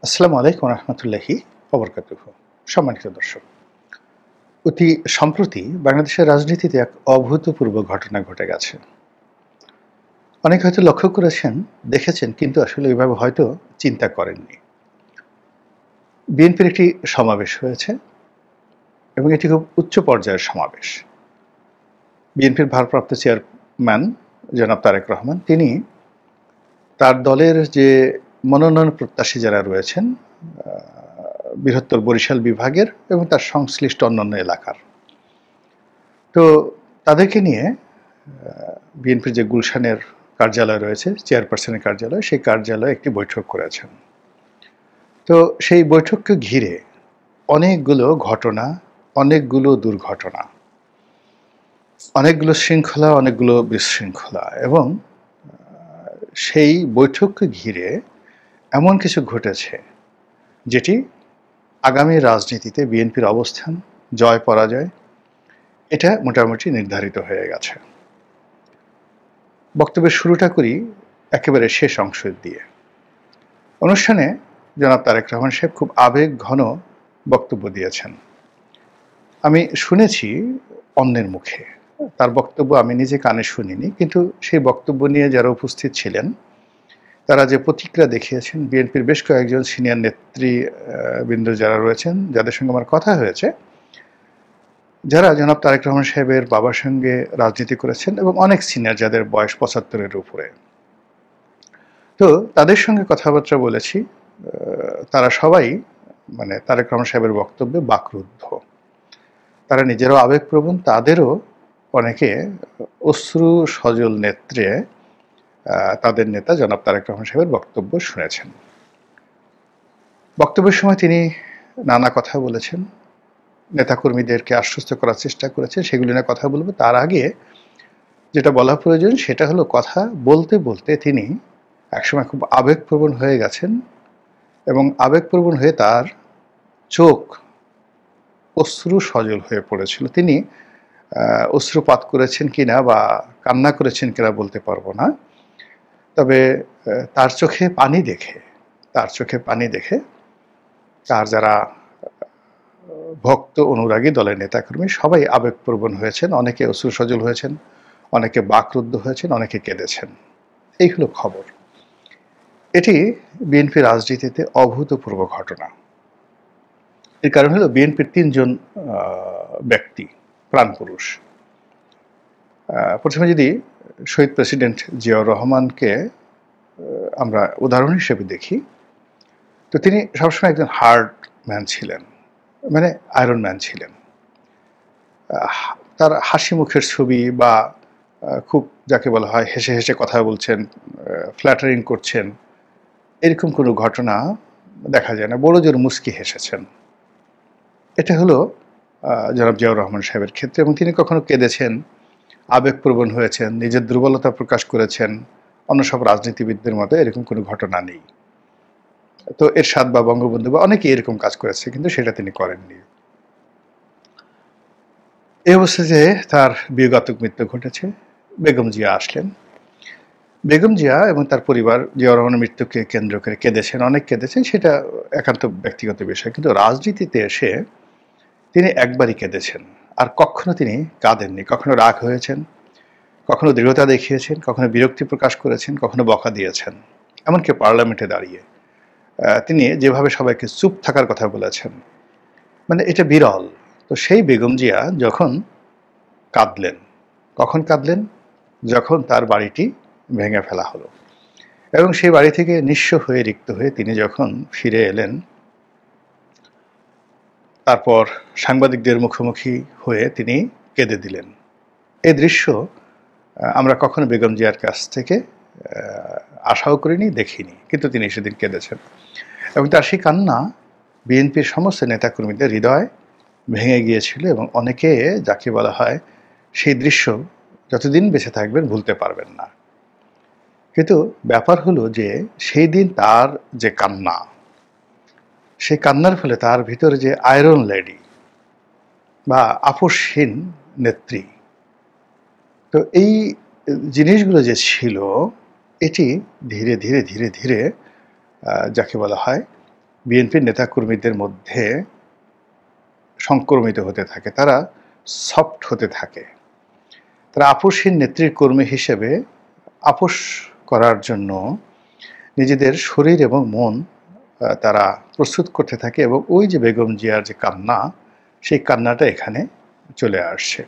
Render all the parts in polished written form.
আসসালামু আলাইকুম রহমতুল্লাহি ওবরকাতুহু। সম্মানিত দর্শক, অতি সম্প্রতি বাংলাদেশের রাজনীতিতে এক অভূতপূর্ব ঘটনা ঘটে গেছে। অনেকে হয়তো লক্ষ্য করেছেন, দেখেছেন, কিন্তু আসলে এভাবে হয়তো চিন্তা করেননি। বিএনপির একটি সমাবেশ হয়েছে এবং এটি খুব উচ্চ পর্যায়ের সমাবেশ। বিএনপির ভারপ্রাপ্ত চেয়ারম্যান জনাব তারেক রহমান তিনি তার দলের যে মনোনয়ন প্রত্যাশী যারা রয়েছেন বৃহত্তর বরিশাল বিভাগের এবং তার সংশ্লিষ্ট অন্যান্য এলাকার, তো তাদেরকে নিয়ে বিএনপির যে গুলশানের কার্যালয় রয়েছে, চেয়ারপারসনের কার্যালয়, সেই কার্যালয়ে একটি বৈঠক করেছেন। তো সেই বৈঠককে ঘিরে অনেকগুলো ঘটনা, অনেকগুলো দুর্ঘটনা, অনেকগুলো শৃঙ্খলা, অনেকগুলো বিশৃঙ্খলা, এবং সেই বৈঠককে ঘিরে এমন কিছু ঘটেছে যেটি আগামী রাজনীতিতে বিএনপির অবস্থান, জয় পরাজয়, এটা মোটামুটি নির্ধারিত হয়ে গেছে। বক্তব্যের শুরুটা করি একেবারে শেষ অংশ দিয়ে। অনুষ্ঠানে জনাব তারেক রহমান সাহেব খুব আবেগ ঘন বক্তব্য দিয়েছেন। আমি শুনেছি অন্যের মুখে, তার বক্তব্য আমি নিজে কানে শুনিনি, কিন্তু সেই বক্তব্য নিয়ে যারা উপস্থিত ছিলেন তারা যে প্রতিক্রিয়া দেখিয়েছেন, বিএনপির বেশ কয়েকজন সিনিয়র নেতৃবৃন্দ যারা রয়েছেন, যাদের সঙ্গে আমার কথা হয়েছে, যারা জনাব তারেক রহমান সাহেবের বাবার সঙ্গে রাজনীতি করেছেন এবং অনেক সিনিয়র, যাদের বয়স ৭৫-এর উপরে, তো তাদের সঙ্গে কথাবার্তা বলেছি। তারা সবাই মানে তারেক রহমান সাহেবের বক্তব্যে বাকরুদ্ধ। তারা নিজেরাও আবেগপ্রবণ, তাদেরও অনেকে অশ্রু সজল নেত্রে তাদের নেতা জনাব তারেক রহমান সাহেবের বক্তব্য শুনেছেন। বক্তব্যের সময় তিনি নানা কথা বলেছেন, নেতাকর্মীদেরকে আশ্বস্ত করার চেষ্টা করেছেন, সেগুলি নিয়ে কথা বলবো। তার আগে যেটা বলা প্রয়োজন সেটা হলো, কথা বলতে বলতে তিনি একসময় খুব আবেগপ্রবণ হয়ে গেছেন এবং আবেগপ্রবণ হয়ে তার চোখ অশ্রু সজল হয়ে পড়েছিল। তিনি অশ্রুপাত করেছেন কিনা বা কান্না করেছেন কিনা বলতে পারবো না, তবে তার চোখে পানি দেখে তার যারা ভক্ত অনুরাগী, দলের নেতাকর্মী, সবাই আবেগপ্রবণ হয়েছেন। অনেকে অশ্রু সজল হয়েছেন, অনেকে বাকরুদ্ধ হয়েছেন, অনেকে কেঁদেছেন। এই হলো খবর। এটি বিএনপি রাজনীতিতে অভূতপূর্ব ঘটনা। এর কারণ হলো, বিএনপির ৩ জন ব্যক্তি প্রাণপুরুষ। প্রথমে যদি শহীদ প্রেসিডেন্ট জিয়াউর রহমানকে আমরা উদাহরণ হিসেবে দেখি, তো তিনি সবসময় একজন হার্ড ম্যান ছিলেন, মানে আয়রন ম্যান ছিলেন। তার হাসি মুখের ছবি বা খুব যাকে বলা হয় হেসে হেসে কথা বলছেন, ফ্ল্যাটারিং করছেন, এরকম কোনো ঘটনা দেখা যায় না। বড় জোর মুচকি হেসেছেন। এটা হলো জনাব জিয়াউর রহমান সাহেবের ক্ষেত্রে। এবং তিনি কখনো কেঁদেছেন, আবেগপ্রবণ হয়েছেন, নিজের দুর্বলতা প্রকাশ করেছেন, অন্য সব রাজনীতিবিদদের মতো এরকম কোনো ঘটনা নেই। তো এরশাদ বা বঙ্গবন্ধু বা অনেকে এরকম কাজ করেছে, কিন্তু সেটা তিনি করেননি। এই অবস্থাতে তার বিয়োগাত্মক মৃত্যু ঘটেছে। বেগম জিয়া আসলেন। বেগম জিয়া এবং তার পরিবার জিয়াউর রহমানের মৃত্যুকে কেন্দ্র করে কেঁদেছেন, অনেক কেঁদেছেন, সেটা একান্ত ব্যক্তিগত বিষয়। কিন্তু রাজনীতিতে এসে তিনি একবারই কেঁদেছেন, আর কখনো তিনি কাঁদেননি। কখনো রাগ হয়েছেন, কখনো দৃঢ়তা দেখিয়েছেন, কখনো বিরক্তি প্রকাশ করেছেন, কখনো বকা দিয়েছেন। এমনকি পার্লামেন্টে দাঁড়িয়ে তিনি যেভাবে সবাইকে চুপ থাকার কথা বলেছেন, মানে এটা বিরল। তো সেই বেগম জিয়া যখন কাঁদলেন, কখন কাঁদলেন? যখন তার বাড়িটি ভেঙে ফেলা হলো এবং সেই বাড়ি থেকে নিঃস্ব হয়ে, রিক্ত হয়ে তিনি যখন ফিরে এলেন, তারপর সাংবাদিকদের মুখোমুখি হয়ে তিনি কেঁদে দিলেন। এই দৃশ্য আমরা কখনো বেগম জিয়ার কাছ থেকে আশাও করিনি, দেখিনি, কিন্তু তিনি সেদিন কেঁদেছেন। এবং তার সেই কান্না বিএনপির সমস্ত নেতাকর্মীদের হৃদয় ভেঙে গিয়েছিল এবং অনেকে, যাকে বলা হয়, সেই দৃশ্য যতদিন বেঁচে থাকবেন ভুলতে পারবেন না। কিন্তু ব্যাপার হলো যে সেই দিন তার যে কান্না, সেই কান্নার ফলে তার ভিতরে যে আয়রন লেডি বা আপোষহীন নেত্রী, তো এই জিনিসগুলো যে ছিল, এটি ধীরে ধীরে ধীরে ধীরে যাকে বলা হয় বিএনপির নেতাকর্মীদের মধ্যে সংক্রমিত হতে থাকে, তারা সফট হতে থাকে। তারা আপোষহীন নেত্রীর কর্মী হিসেবে আপোষ করার জন্য নিজেদের শরীর এবং মন তারা প্রস্তুত করতে থাকে, এবং ওই যে বেগম জিয়ার যে কান্না, সেই কান্নাটা এখানে চলে আসছে।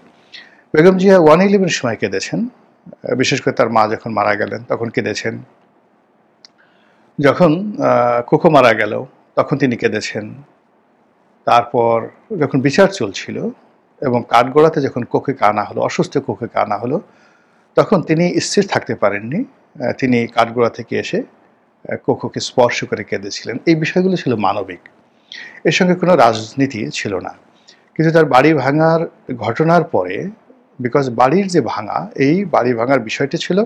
বেগম জিয়া 1/11 সময় কেঁদেছেন, বিশেষ করে তার মা যখন মারা গেলেন তখন কেঁদেছেন। যখন কোকো মারা গেল তখন তিনি কেঁদেছেন। তারপর যখন বিচার চলছিল এবং কাঠগড়াতে যখন কোকেকে আনা হলো, অসুস্থ কোকেকে আনা হলো, তখন তিনি স্থির থাকতে পারেননি। তিনি কাঠগড়া থেকে এসে কোকোকে স্পর্শ করে কেঁদেছিলেন। এই বিষয়গুলো ছিল মানবিক, এর সঙ্গে কোনো রাজনীতি ছিল না। কিন্তু তার বাড়ি ভাঙার ঘটনার পরে, বিকজ বাড়ির যে ভাঙা, এই বাড়ি ভাঙার বিষয়টি ছিল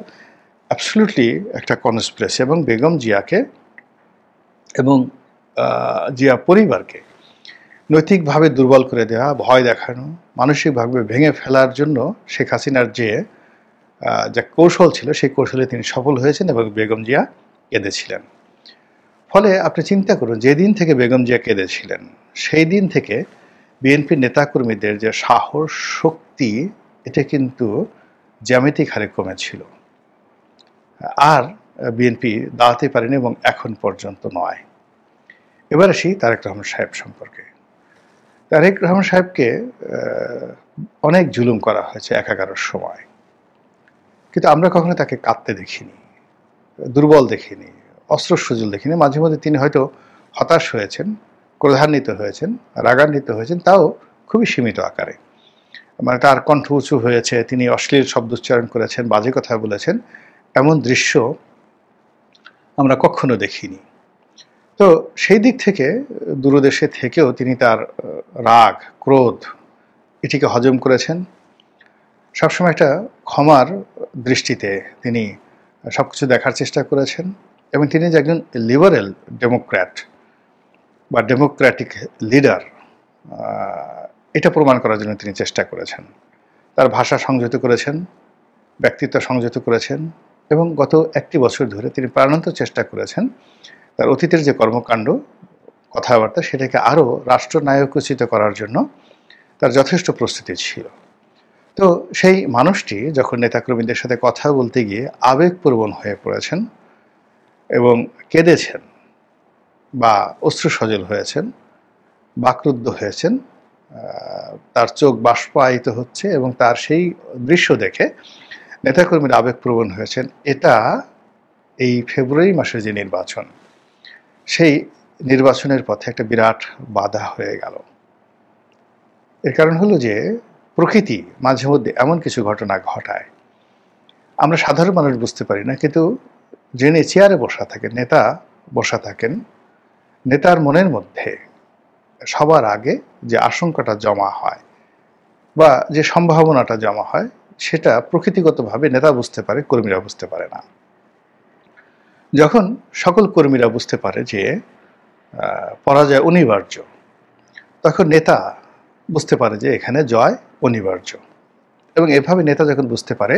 অ্যাবসলিউটলি একটা কনস্পিরেসি, এবং বেগম জিয়াকে এবং জিয়া পরিবারকে নৈতিকভাবে দুর্বল করে দেওয়া, ভয় দেখানো, মানসিকভাবে ভেঙে ফেলার জন্য শেখ হাসিনার যে কৌশল ছিল, সেই কৌশলে তিনি সফল হয়েছেন এবং বেগম জিয়া কেঁদেছিলেন। ফলে আপনি চিন্তা করুন, যেদিন থেকে বেগম জিয়া কেঁদেছিলেন সেই দিন থেকে বিএনপির নেতাকর্মীদের যে সাহস, শক্তি, এটা কিন্তু জ্যামিতিক হারে কমেছিল। আর বিএনপি দাঁড়াতে পারেনি এবং এখন পর্যন্ত নয়। এবার আসি তারেক রহমান সাহেব সম্পর্কে। তারেক রহমান সাহেবকে অনেক জুলুম করা হয়েছে 11 সময়, কিন্তু আমরা কখনো তাকে কাঁদতে দেখিনি, দুর্বল দেখিনি, অস্ত্র সজল দেখিনি। মাঝে মধ্যে তিনি হয়তো হতাশ হয়েছেন, ক্রোধান্বিত হয়েছেন, রাগান্বিত হয়েছেন, তাও খুবই সীমিত আকারে। মানে তার কণ্ঠ উঁচু হয়েছে, তিনি অশ্লীল শব্দ উচ্চারণ করেছেন, বাজে কথা বলেছেন, এমন দৃশ্য আমরা কখনো দেখিনি। তো সেই দিক থেকে দূরদেশে থেকেও তিনি তার রাগ, ক্রোধ, এটিকে হজম করেছেন। সবসময় একটা ক্ষমার দৃষ্টিতে তিনি সব কিছু দেখার চেষ্টা করেছেন, এবং তিনি যে একজন লিবারেল ডেমোক্র্যাট বা ডেমোক্র্যাটিক লিডার, এটা প্রমাণ করার জন্য তিনি চেষ্টা করেছেন। তার ভাষা সংযত করেছেন, ব্যক্তিত্ব সংযত করেছেন, এবং গত 1 বছর ধরে তিনি প্রাণান্ত চেষ্টা করেছেন তার অতীতের যে কর্মকাণ্ড, কথাবার্তা, সেটাকে আরও রাষ্ট্রনায়কোচিত করার জন্য তার যথেষ্ট প্রস্তুতি ছিল। তো সেই মানুষটি যখন নেতাকর্মীদের সাথে কথা বলতে গিয়ে আবেগপ্রবণ হয়ে পড়েছেন এবং কেঁদেছেন বা অশ্রুসজল হয়েছেন, বাকরুদ্ধ হয়েছেন, তার চোখ বাষ্পায়িত হচ্ছে, এবং তার সেই দৃশ্য দেখে নেতাকর্মীরা আবেগপ্রবণ হয়েছেন, এটা এই ফেব্রুয়ারি মাসের যে নির্বাচন, সেই নির্বাচনের পথে একটা বিরাট বাধা হয়ে গেল। এর কারণ হলো যে প্রকৃতি মাঝে মধ্যে এমন কিছু ঘটনা ঘটায়, আমরা সাধারণ মানুষ বুঝতে পারি না, কিন্তু যিনি চেয়ারে বসা থাকেন, নেতা বসা থাকেন, নেতার মনের মধ্যে সবার আগে যে আশঙ্কাটা জমা হয় বা যে সম্ভাবনাটা জমা হয়, সেটা প্রকৃতিগতভাবে নেতা বুঝতে পারে, কর্মীরা বুঝতে পারে না। যখন সকল কর্মীরা বুঝতে পারে যে পরাজয় অনিবার্য, তখন নেতা বুঝতে পারে যে এখানে জয় অনিবার্য, এবং এভাবে নেতা যখন বুঝতে পারে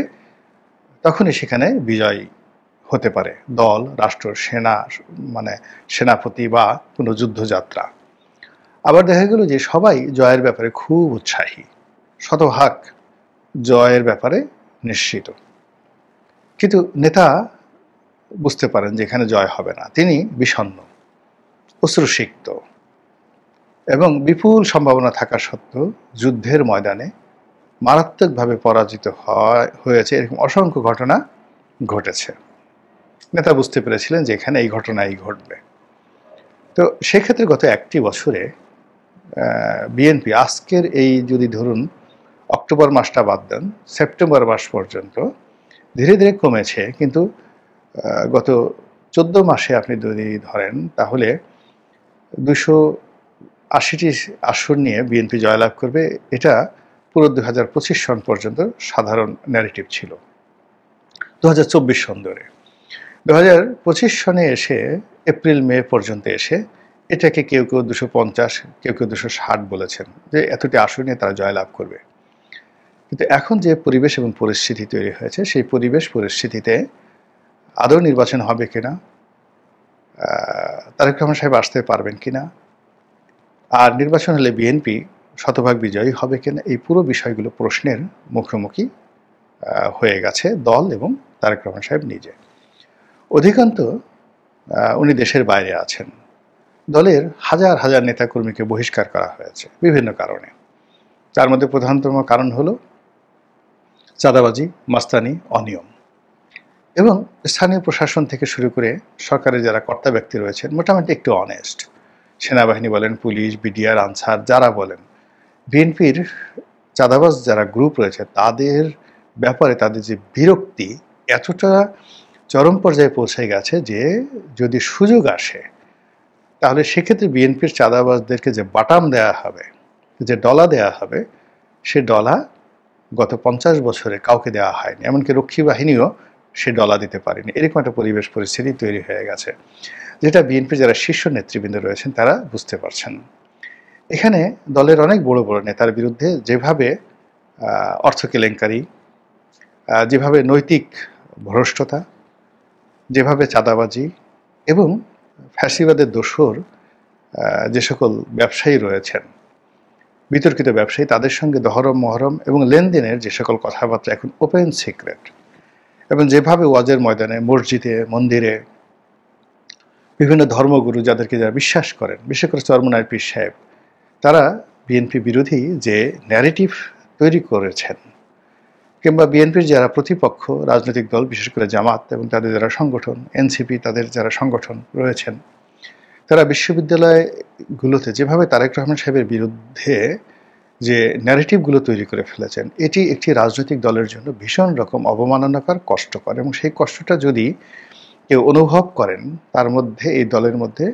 তখনই সেখানে বিজয় হতে পারে দল, রাষ্ট্র, সেনা, মানে সেনাপতি বা কোনো যুদ্ধযাত্রা। আবার দেখা গেল যে সবাই জয়ের ব্যাপারে খুব উৎসাহী, শতভাগ জয়ের ব্যাপারে নিশ্চিত, কিন্তু নেতা বুঝতে পারেন যে এখানে জয় হবে না। তিনি বিষণ্ণ, অশ্রুসিক্ত, এবং বিপুল সম্ভাবনা থাকা সত্ত্বেও যুদ্ধের ময়দানে মারাত্মকভাবে পরাজিত হয়েছে, এরকম অসংখ্য ঘটনা ঘটেছে। নেতা বুঝতে পেরেছিলেন যে এখানে এই ঘটনাই ঘটবে। তো সেক্ষেত্রে গত 1 বছরে বিএনপি আজকের এই, যদি ধরুন অক্টোবর মাসটা বাদ দেন, সেপ্টেম্বর মাস পর্যন্ত ধীরে ধীরে কমেছে, কিন্তু গত 14 মাসে আপনি যদি ধরেন তাহলে 280টি আসন নিয়ে বিএনপি জয়লাভ করবে। এটা পুরো 2025 সন পর্যন্ত সাধারণ ন্যারেটিভ ছিল, 2024 সন ধরে। 2025 সনে এসে এপ্রিল মে পর্যন্ত এসে এটাকে কেউ কেউ 250, কেউ কেউ 260 বলেছেন যে এতটি আসন নিয়ে তারা জয়লাভ করবে। কিন্তু এখন যে পরিবেশ এবং পরিস্থিতি তৈরি হয়েছে, সেই পরিবেশ পরিস্থিতিতে আদৌ নির্বাচন হবে কিনা, তারেক রহমান সাহেব আসতে পারবেন কিনা, আর নির্বাচন হলে বিএনপি শতভাগ বিজয়ী হবে কিনা, এই পুরো বিষয়গুলো প্রশ্নের মুখোমুখি হয়ে গেছে দল এবং তারেক রহমান সাহেব নিজে। অধিকান্ত উনি দেশের বাইরে আছেন। দলের হাজার হাজার নেতাকর্মীকে বহিষ্কার করা হয়েছে বিভিন্ন কারণে। তার মধ্যে প্রধানতম কারণ হলো চাঁদাবাজি, মাস্তানি, অনিয়ম। এবং স্থানীয় প্রশাসন থেকে শুরু করে সরকারের যারা কর্তা ব্যক্তি রয়েছেন মোটামুটি একটু অনেস্ট, সেনাবাহিনী বলেন, পুলিশ, বিডিআর, আনসার যারা বলেন, বিএনপির চাঁদাবাজ যারা গ্রুপ রয়েছে তাদের ব্যাপারে তাদের যে বিরক্তি এতটা চরম পর্যায়ে পৌঁছে গেছে যে যদি সুযোগ আসে তাহলে সেক্ষেত্রে বিএনপির চাঁদাবাজদেরকে যে বাটাম দেয়া হবে, যে ডলা দেয়া হবে, সে ডলা গত 50 বছরে কাউকে দেওয়া হয়নি। এমনকি রক্ষী বাহিনীও সে ডলা দিতে পারেনি। এরকম একটা পরিবেশ পরিস্থিতি তৈরি হয়ে গেছে, যেটা বিএনপির যারা শীর্ষ নেতৃবৃন্দ রয়েছেন তারা বুঝতে পারছেন। এখানে দলের অনেক বড় বড় নেতার বিরুদ্ধে যেভাবে অর্থ কেলেঙ্কারি, যেভাবে নৈতিক ভ্রষ্টতা, যেভাবে চাঁদাবাজি এবং ফ্যাসিবাদের দোসর যে সকল ব্যবসায়ী রয়েছেন, বিতর্কিত ব্যবসায়ী, তাদের সঙ্গে দহরম মহরম এবং লেনদেনের যে সকল কথাবার্তা এখন ওপেন সিক্রেট, এবং যেভাবে ওয়াজের ময়দানে, মসজিদে, মন্দিরে বিভিন্ন ধর্মগুরু যাদেরকে যারা বিশ্বাস করেন, বিশেষ করে চরমনায়ের পীর সাহেব, তারা বিএনপি বিরোধী যে ন্যারেটিভ তৈরি করেছেন, কিংবা বিএনপির যারা প্রতিপক্ষ রাজনৈতিক দল, বিশেষ করে জামাত এবং তাদের যারা সংগঠন, এনসিপি, তাদের যারা সংগঠন রয়েছেন, তারা বিশ্ববিদ্যালয়গুলোতে যেভাবে তারেক রহমান সাহেবের বিরুদ্ধে যে ন্যারেটিভগুলো তৈরি করে ফেলেছেন, এটি একটি রাজনৈতিক দলের জন্য ভীষণ রকম অবমাননাকর, কষ্টকর। এবং সেই কষ্টটা যদি কেউ অনুভব করেন, তার মধ্যে, এই দলের মধ্যে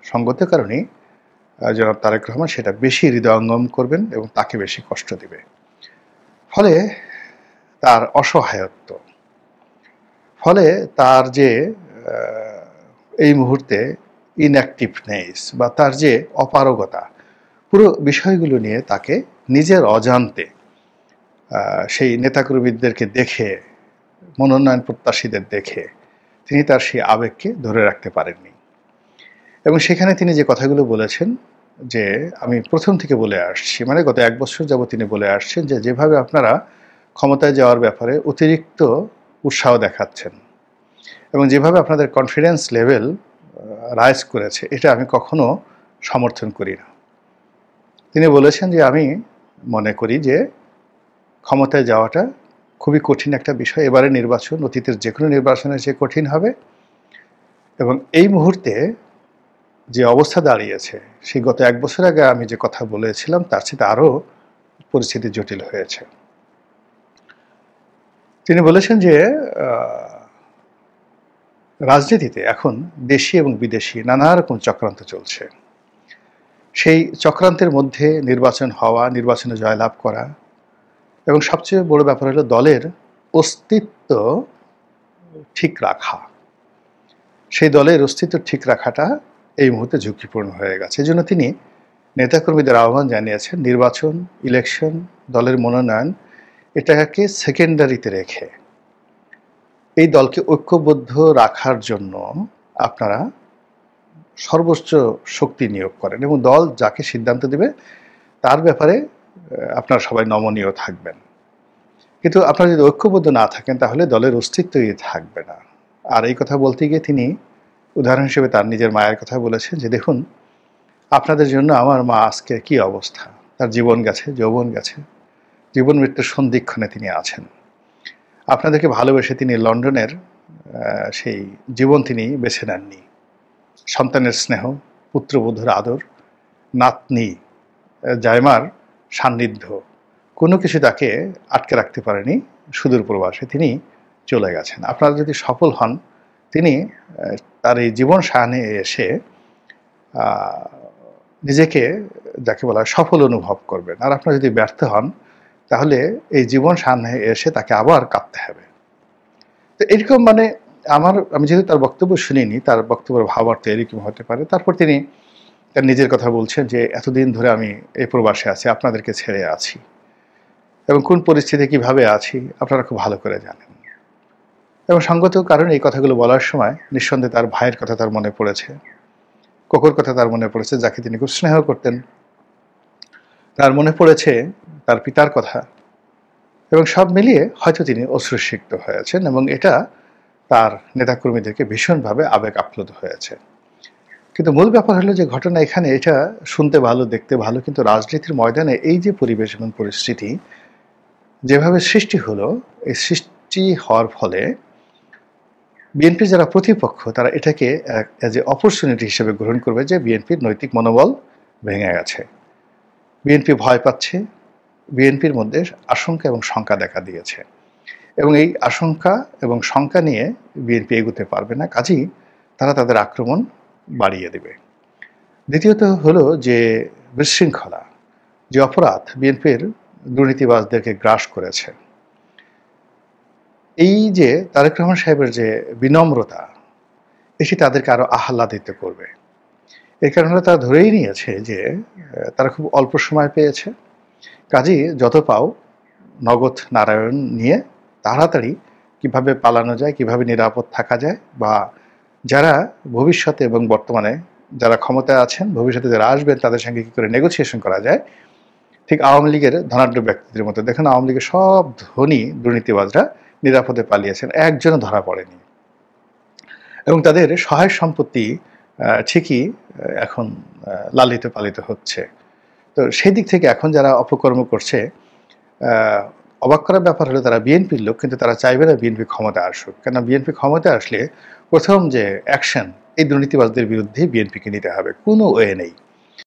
সঙ্গতের কারণেই জনাব তারেক রহমান সেটা বেশি হৃদয়ঙ্গম করবেন এবং তাকে বেশি কষ্ট দিবে। ফলে তার অসহায়ত্ব, ফলে তার যে এই মুহূর্তে ইনঅ্যাক্টিভনেস বা তার যে অপারগতা, পুরো বিষয়গুলো নিয়ে তাকে নিজের অজান্তে সেই নেতাকর্মীদেরকে দেখে, মনোনয়ন প্রত্যাশীদের দেখে তিনি তার সেই আবেগকে ধরে রাখতে পারেননি। এবং সেখানে তিনি যে কথাগুলো বলেছেন, যে আমি প্রথম থেকে বলে আসছি, মানে গত 1 বছর যাবত তিনি বলে আসছেন যে যেভাবে আপনারা ক্ষমতায় যাওয়ার ব্যাপারে অতিরিক্ত উৎসাহ দেখাচ্ছেন এবং যেভাবে আপনাদের কনফিডেন্স লেভেল রাইজ করেছে, এটা আমি কখনো সমর্থন করি না। তিনি বলেছেন যে আমি মনে করি যে ক্ষমতায় যাওয়াটা খুবই কঠিন একটা বিষয়। এবারে নির্বাচন অতীতের যে কোনো নির্বাচনের চেয়ে কঠিন হবে, এবং এই মুহূর্তে যে অবস্থা দাঁড়িয়েছে, সেই গত 1 বছর আগে আমি যে কথা বলেছিলাম তার চেয়ে আরও পরিস্থিতি জটিল হয়েছে। তিনি বলেছেন যে রাজনীতিতে এখন দেশি এবং বিদেশি নানা রকম চক্রান্ত চলছে। সেই চক্রান্তের মধ্যে নির্বাচন হওয়া, নির্বাচনে জয়লাভ করা, এবং সবচেয়ে বড় ব্যাপার হলো দলের অস্তিত্ব ঠিক রাখা। সেই দলের অস্তিত্ব ঠিক রাখাটা এই মুহূর্তে ঝুঁকিপূর্ণ হয়ে গেছে। এজন্য তিনি নেতাকর্মীদের আহ্বান জানিয়েছেন, নির্বাচন, ইলেকশন, দলের মনোনয়ন, এটাকে সেকেন্ডারিতে রেখে এই দলকে ঐক্যবদ্ধ রাখার জন্য আপনারা সর্বোচ্চ শক্তি নিয়োগ করেন এবং দল যাকে সিদ্ধান্ত দেবে তার ব্যাপারে আপনারা সবাই নমনীয় থাকবেন। কিন্তু আপনারা যদি ঐক্যবদ্ধ না থাকেন তাহলে দলের অস্তিত্বই থাকবে না। আর এই কথা বলতে গিয়ে তিনি উদাহরণ হিসেবে তার নিজের মায়ের কথা বলেছেন যে দেখুন, আপনাদের জন্য আমার মা আজকে কি অবস্থা, তার জীবন গেছে, যৌবন গেছে, জীবন মৃত্যুর সন্ধিক্ষণে তিনি আছেন। আপনাদেরকে ভালোবেসে তিনি লন্ডনের সেই জীবন তিনি বেছে নেননি। সন্তানের স্নেহ, পুত্রবধূর আদর, নাতনি জায়মার সান্নিধ্য, কোনো কিছু তাকে আটকে রাখতে পারেনি। সুদূর প্রবাসে তিনি চলে গেছেন। আপনারা যদি সফল হন, তিনি তার এই জীবন সায়ানে এসে নিজেকে যাকে বলা হয় সফল অনুভব করবেন। আর আপনারা যদি ব্যর্থ হন তাহলে এই জীবন সামনে এসে তাকে আবার কাঁদতে হবে। তো এরকম মানে আমি যেহেতু তার বক্তব্য শুনিনি, তার বক্তব্যের ভাবার্থ এরকম হতে পারে। তারপর তিনি তার নিজের কথা বলছেন যে এতদিন ধরে আমি এই প্রবাসে আছি, আপনাদেরকে ছেড়ে আছি, এবং কোন পরিস্থিতি কিভাবে আছি আপনারা খুব ভালো করে জানেন। এবং সঙ্গত কারণ এই কথাগুলো বলার সময় নিঃসন্দেহে তার ভাইয়ের কথা তার মনে পড়েছে, কোকোর কথা তার মনে পড়েছে, যাকে তিনি খুব স্নেহ করতেন। তার মনে পড়েছে তার পিতার কথা, এবং সব মিলিয়ে হয়তো তিনি অশ্রুসিক্ত হয়েছেন, এবং এটা তার নেতাকর্মীদেরকে ভীষণভাবে আবেগ আপ্লুত হয়েছে। কিন্তু মূল ব্যাপার হলো যে ঘটনা এখানে, এটা শুনতে ভালো, দেখতে ভালো, কিন্তু রাজনীতির ময়দানে এই যে পরিবেশ এবং পরিস্থিতি যেভাবে সৃষ্টি হলো, এই সৃষ্টি হওয়ার ফলে বিএনপির যারা প্রতিপক্ষ তারা এটাকে অ্যাজ এ অপরচুনিটি হিসেবে গ্রহণ করবে যে বিএনপির নৈতিক মনোবল ভেঙে গেছে, বিএনপি ভয় পাচ্ছে, বিএনপির মধ্যে আশঙ্কা এবং শঙ্কা দেখা দিয়েছে, এবং এই আশঙ্কা এবং শঙ্কা নিয়ে বিএনপি এগোতে পারবে না, কাজেই তারা তাদের আক্রমণ বাড়িয়ে দেবে। দ্বিতীয়ত হলো যে বিশৃঙ্খলা, যে অপরাধ বিএনপির দুর্নীতিবাজদেরকে গ্রাস করেছে, এই যে তারেক রহমান সাহেবের যে বিনম্রতা, এটি তাদেরকে আরো আহ্লাদিত করবে। এই কারণে তারা ধরেই নিয়েছে যে তারা খুব অল্প সময় পেয়েছে, কাজেই যত পাও নগদ নারায়ণ নিয়ে তাড়াতাড়ি কিভাবে পালানো যায়, কিভাবে নিরাপদ থাকা যায়, বা যারা ভবিষ্যতে এবং বর্তমানে যারা ক্ষমতায় আছেন, ভবিষ্যতে যারা আসবেন তাদের সঙ্গে কী করে নেগোসিয়েশন করা যায়। ঠিক আওয়ামী লীগের ধনাঢ্য ব্যক্তিদের মতো দেখুন, আওয়ামী লীগের সব ধনী দুর্নীতিবাজরা নিরাপদে পালিয়েছেন, একজনও ধরা পড়েনি, এবং তাদের সহায় সম্পত্তি ঠিকই এখন লালিত পালিত হচ্ছে। তো সেই দিক থেকে এখন যারা অপকর্ম করছে, অবাক করার ব্যাপার হলো তারা বিএনপির লোক, কিন্তু তারা চাইবে না বিএনপি ক্ষমতায় আসুক, কেন বিএনপি ক্ষমতায় আসলে প্রথম যে অ্যাকশন এই দুর্নীতিবাজদের বিরুদ্ধে বিএনপিকে নিতে হবে, কোনো ওয়ে নেই।